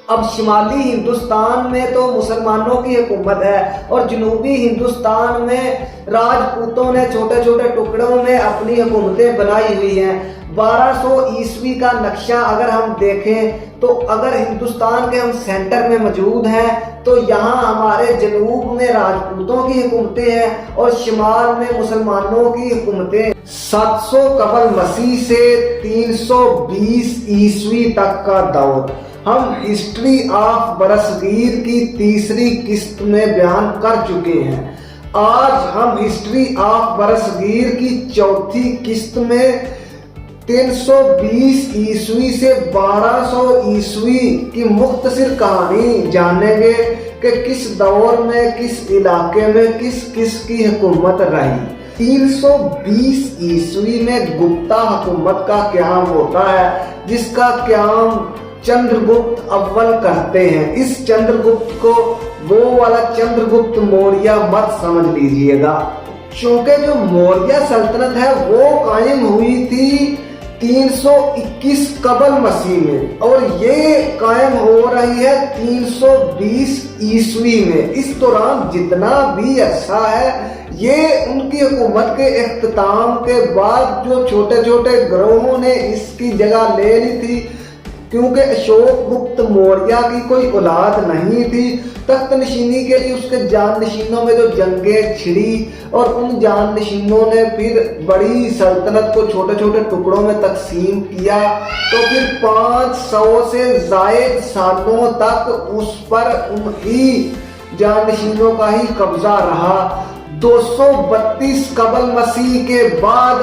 اب شمالی ہندوستان میں تو مسلمانوں کی حکومت ہے اور جنوبی ہندوستان میں راجپوتوں نے چھوٹے چھوٹے ٹکڑوں میں اپنی حکومتیں بنائی ہوئی ہیں۔ 1200 عیسوی کا نقشہ اگر ہم دیکھیں تو اگر ہندوستان کے ہم سینٹر میں موجود ہیں تو یہاں ہمارے جنوب میں راجپوتوں کی حکومتیں ہیں اور شمال میں مسلمانوں کی حکومتیں۔ 700 قبل مسیح سے 320 عیسوی تک کا دور ہم ہسٹری آف برصغیر کی تیسری قسط میں بیان کر چکے ہیں۔ آج ہم ہسٹری آف برصغیر کی چوتھی قسط میں 320 عیسوی سے 1200 عیسوی کی مختصر کہانی جانیں گے کہ کس دور میں کس علاقے میں کس کس کی حکومت رہی۔ 320 عیسوی میں گپتا حکومت کا قیام ہوتا ہے جس کا قیام چندرگپت اول کرتے ہیں۔ اس چندرگپت کو وہ والا چندرگپت موریہ مت سمجھ لیجئے گا، چونکہ جو موریہ سلطنت ہے وہ قائم ہوئی تھی 321 قبل مسیح میں اور یہ قائم ہو رہی ہے 320 عیسوی میں۔ اس دوران جتنا بھی عرصہ ہے یہ ان کی حکومت کے اختتام کے بعد جو چھوٹے چھوٹے گروہوں نے اس کی جگہ لے لی تھی، کیونکہ اشوک گپت موریہ کی کوئی اولاد نہیں تھی، تخت نشینی کے لیے اس کے جانشینوں میں جو جنگیں چھڑی اور ان جانشینوں نے پھر بڑی سلطنت کو چھوٹے چھوٹے ٹکڑوں میں تقسیم کیا، تو پھر 500 سے زائد سالوں تک اس پر ان ہی جانشینوں کا ہی قبضہ رہا۔ 232 قبل مسیح کے بعد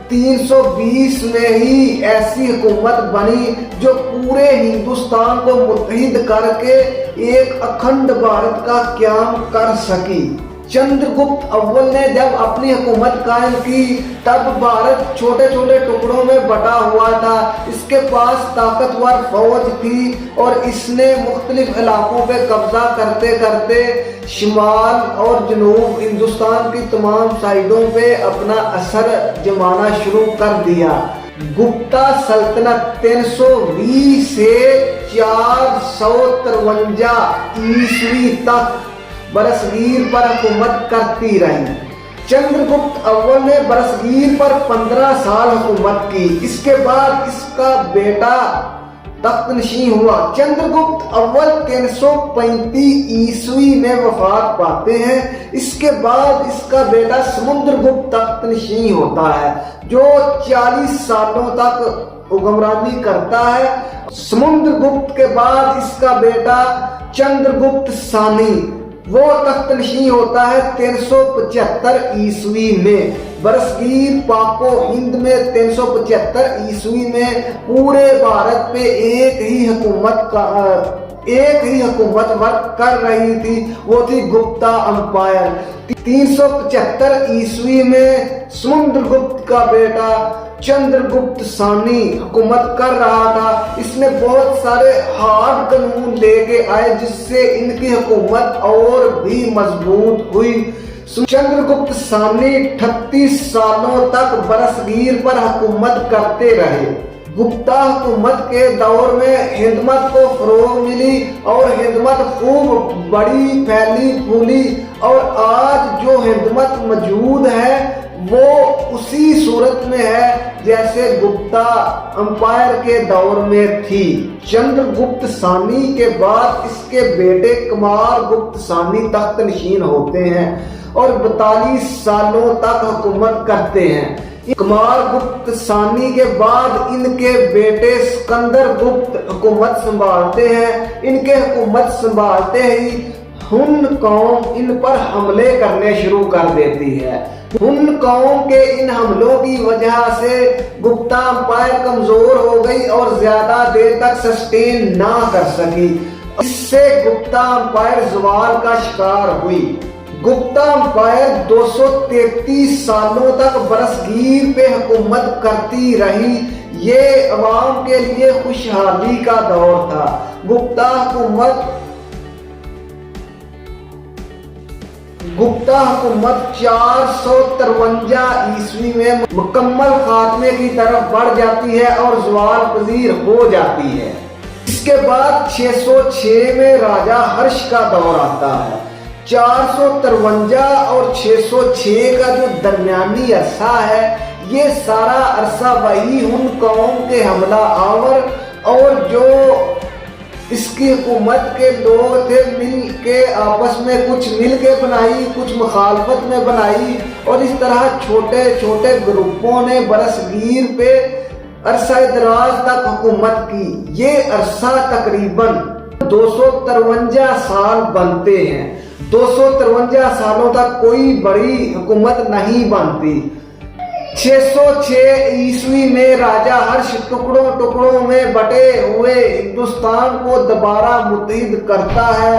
320 میں ہی ایسی حکومت بنی جو پورے ہندوستان کو متحد کر کے ایک اکھنڈ بھارت کا قیام کر سکی۔ چندرگپت اول نے جب اپنی حکومت قائم کی تب بھارت چھوٹے چھوٹے ٹکڑوں میں بٹا ہوا تھا، اس کے پاس طاقتور فوج تھی اور اس نے مختلف علاقوں پہ قبضہ کرتے کرتے شمال اور جنوب ہندوستان کی تمام سائڈوں پہ اپنا اثر جمانا شروع کر دیا۔ گپتا سلطنت 320 سے 453 عیسوی تک برصغیر پر حکومت کرتی رہی۔ چندرگپت اول نے برصغیر پر 15 سال حکومت کی، اس کے بعد اس کا بیٹا تخت نشین ہوا۔ چندرگپت اول 335 عیسوی میں وفات پاتے ہیں، اس کے بعد اس کا بیٹا سمندرگپت تخت نشین ہوتا ہے جو 40 سالوں تک حکمرانی کرتا ہے۔ سمندرگپت کے بعد اس کا بیٹا چندرگپت ثانی وہ تخت نشین ہوتا ہے 375 عیسوی میں۔ برصغیر پاک و ہند میں 375 عیسوی میں پورے بھارت پہ ایک ہی حکومت ورک کر رہی تھی، وہ تھی گپتا امپائر۔ 375 عیسوی میں سمندرگپت کا بیٹا چندرگپت ثانی حکومت کر رہا تھا۔ اس نے بہت سارے ہارڈ قانون لے کے آئے جس سے ان کی حکومت اور بھی مضبوط ہوئی۔ چندرگپت ثانی 38 سالوں تک برصغیر پر حکومت کرتے رہے۔ گپتا حکومت کے دور میں ہندمت کو فروغ ملی اور ہندمت خوب بڑی پھیلی پھولی، اور آج جو ہندمت موجود ہے وہ اسی صورت میں ہے جیسے گپتا امپائر کے دور میں تھی۔ چندرگپت ثانی کے بعد اس کے بیٹے کمار گپت ثانی تخت نشین ہوتے ہیں اور 42 سالوں تک حکومت کرتے ہیں۔ کمار گپت ثانی کے بعد ان کے بیٹے سکندر گپت حکومت سنبھالتے ہیں۔ ان کے حکومت سنبھالتے ہی ہن قوم ان پر حملے کرنے شروع کر دیتی ہے۔ ہن قوم کے ان حملوں کی وجہ سے گپتا امپائر کمزور ہو گئی اور زیادہ دیر تک سسٹین نہ کر سکی، اس سے گپتا امپائر زوال کا شکار ہوئی۔ گپتا امپائر 233 سالوں تک برصغیر پہ حکومت کرتی رہی۔ یہ عوام کے لیے خوشحالی کا دور تھا۔ گپتا حکومت 453 عیسوی میں مکمل خاتمے کی طرف بڑھ جاتی ہے اور زوال پذیر ہو جاتی ہے۔ اس کے بعد 606 میں راجہ ہرش کا دور آتا ہے۔ 453 اور 606 کا جو درمیانی عرصہ ہے، یہ سارا عرصہ وہی ان قوم کے حملہ آور اور جو اس کی حکومت کے لوگ تھے مل کے آپس میں کچھ مل کے بنائی، کچھ مخالفت میں بنائی، اور اس طرح چھوٹے چھوٹے گروپوں نے برصغیر پہ عرصہ دراز تک حکومت کی۔ یہ عرصہ تقریباً 253 سال بنتے ہیں۔ 253 سالوں تک کوئی بڑی حکومت نہیں بنتی۔ 606 عیسوی میں راجہ ہرش ٹکڑوں ٹکڑوں میں بٹے ہوئے ہندوستان کو دوبارہ متحد کرتا ہے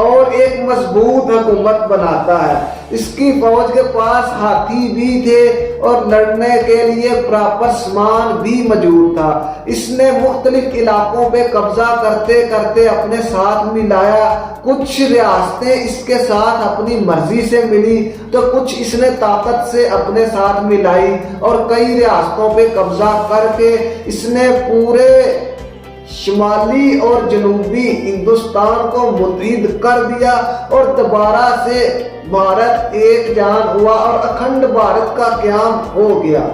اور ایک مضبوط حکومت بناتا ہے۔ اس کی فوج کے پاس ہاتھی بھی تھے اور لڑنے کے لیے پراپر سامان بھی موجود تھا۔ اس نے مختلف علاقوں پہ قبضہ کرتے کرتے اپنے ساتھ ملایا۔ کچھ ریاستیں اس کے ساتھ اپنی مرضی سے ملی تو کچھ اس نے طاقت سے اپنے ساتھ ملائی، اور کئی ریاستوں پہ قبضہ کر کے اس نے پورے شمالی اور جنوبی ہندوستان کو متحد کر دیا، اور دوبارہ سے بھارت ایک جان ہوا اور اکھنڈ بھارت کا قیام ہو گیا۔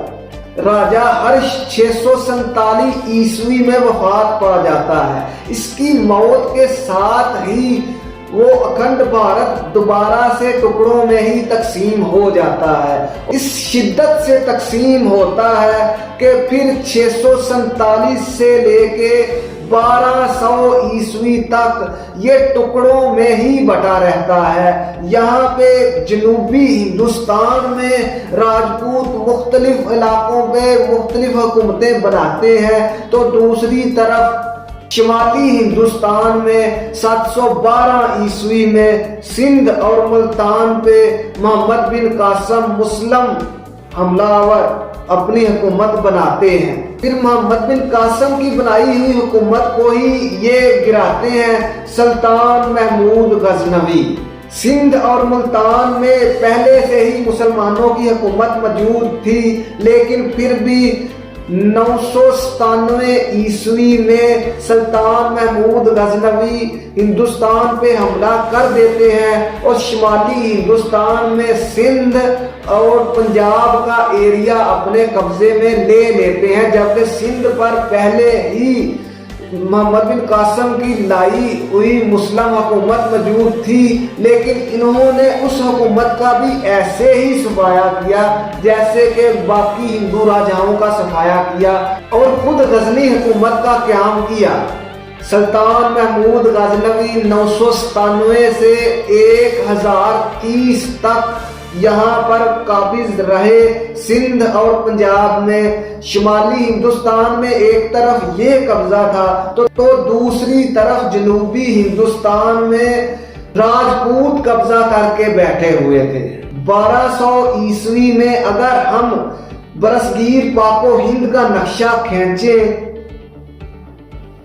راجہ ہرش 647 عیسوی میں وفات پا جاتا ہے۔ اس کی موت کے ساتھ ہی وہ اکھنڈ بھارت دوبارہ سے ٹکڑوں میں ہی تقسیم ہو جاتا ہے۔ اس شدت سے تقسیم ہوتا ہے کہ پھر 647 سے لے کے 1200 عیسوی تک یہ ٹکڑوں میں ہی بٹا رہتا ہے۔ یہاں پہ جنوبی ہندوستان میں راجپوت مختلف علاقوں پہ مختلف حکومتیں بناتے ہیں، تو دوسری طرف شمالی ہندوستان میں 712 عیسوی میں سندھ اور ملتان پہ محمد بن قاسم مسلم حملہ آور اپنی حکومت بناتے ہیں۔ پھر محمد بن قاسم کی بنائی ہوئی حکومت کو ہی یہ گراتے ہیں سلطان محمود غزنوی۔ سندھ اور ملتان میں پہلے سے ہی مسلمانوں کی حکومت موجود تھی، لیکن پھر بھی 997 عیسوی میں سلطان محمود غزنوی ہندوستان پہ حملہ کر دیتے ہیں اور شمالی ہندوستان میں سندھ اور پنجاب کا ایریا اپنے قبضے میں لے لیتے ہیں، جبکہ سندھ پر پہلے ہی محمد بن قاسم کی لائی ہوئی مسلم حکومت موجود تھی، لیکن انہوں نے اس حکومت کا بھی ایسے ہی صفایا کیا جیسے کہ باقی ہندو راجاؤں کا صفایا کیا، اور خود غزنی حکومت کا قیام کیا۔ سلطان محمود غزنوی 997 سے 1030 تک یہاں پر قابض رہے۔ سندھ اور پنجاب میں شمالی ہندوستان میں ایک طرف یہ قبضہ تھا تو دوسری طرف جنوبی ہندوستان میں راجپوت قبضہ کر کے بیٹھے ہوئے تھے۔ 1200 عیسوی میں اگر ہم برصغیر پاک و ہند کا نقشہ کھینچیں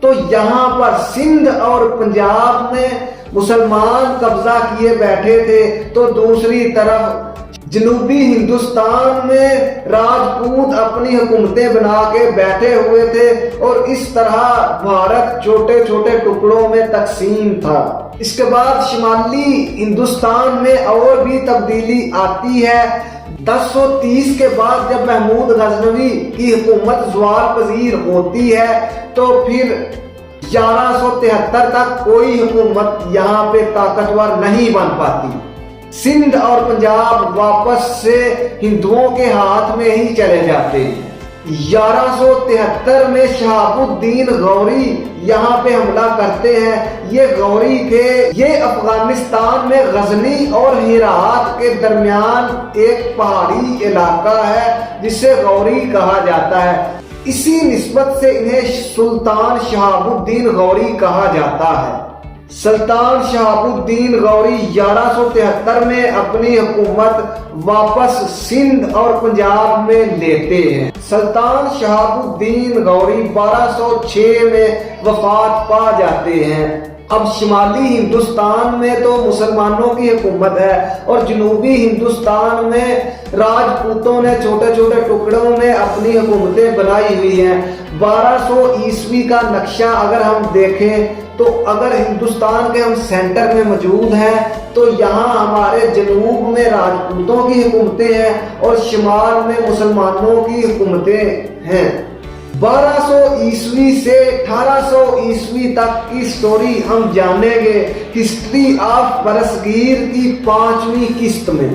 تو یہاں پر سندھ اور پنجاب میں مسلمان قبضہ کیے بیٹھے تھے، تو دوسری طرف جنوبی ہندوستان میں راجپوت اپنی حکومتیں بنا کے بیٹھے ہوئے تھے، اور اس طرح بھارت چھوٹے چھوٹے ٹکڑوں میں تقسیم تھا۔ اس کے بعد شمالی ہندوستان میں اور بھی تبدیلی آتی ہے۔ 1030 کے بعد جب محمود غزنوی کی حکومت زوال پذیر ہوتی ہے تو پھر 1173 تک کوئی حکومت یہاں پہ طاقتور نہیں بن پاتی۔ سندھ اور پنجاب واپس سے ہندوؤں کے ہاتھ میں ہی چلے جاتے ہیں۔ 1173 میں شہاب الدین غوری یہاں پہ حملہ کرتے ہیں۔ یہ غوری تھے، یہ افغانستان میں غزنی اور ہرات کے درمیان ایک پہاڑی علاقہ ہے جسے غوری کہا جاتا ہے۔ اسی نسبت سے انہیں سلطان شہاب الدین غوری کہا جاتا ہے۔ سلطان شہاب الدین غوری 1173 میں اپنی حکومت واپس سندھ اور پنجاب میں لیتے ہیں۔ سلطان شہاب الدین غوری 1206 میں وفات پا جاتے ہیں۔ اب شمالی ہندوستان میں تو مسلمانوں کی حکومت ہے اور جنوبی ہندوستان میں راجپوتوں نے چھوٹے چھوٹے ٹکڑوں میں اپنی حکومتیں بنائی ہوئی ہیں۔ 1200 عیسوی کا نقشہ اگر ہم دیکھیں تو اگر ہندوستان کے ہم سینٹر میں موجود ہیں تو یہاں ہمارے جنوب میں راجپوتوں کی حکومتیں ہیں اور شمال میں مسلمانوں کی حکومتیں ہیں۔ 1200 عیسوی سے 1800 عیسوی تک کی سٹوری ہم جانیں گے ہسٹری آف برصغیر کی 5ویں قسط میں۔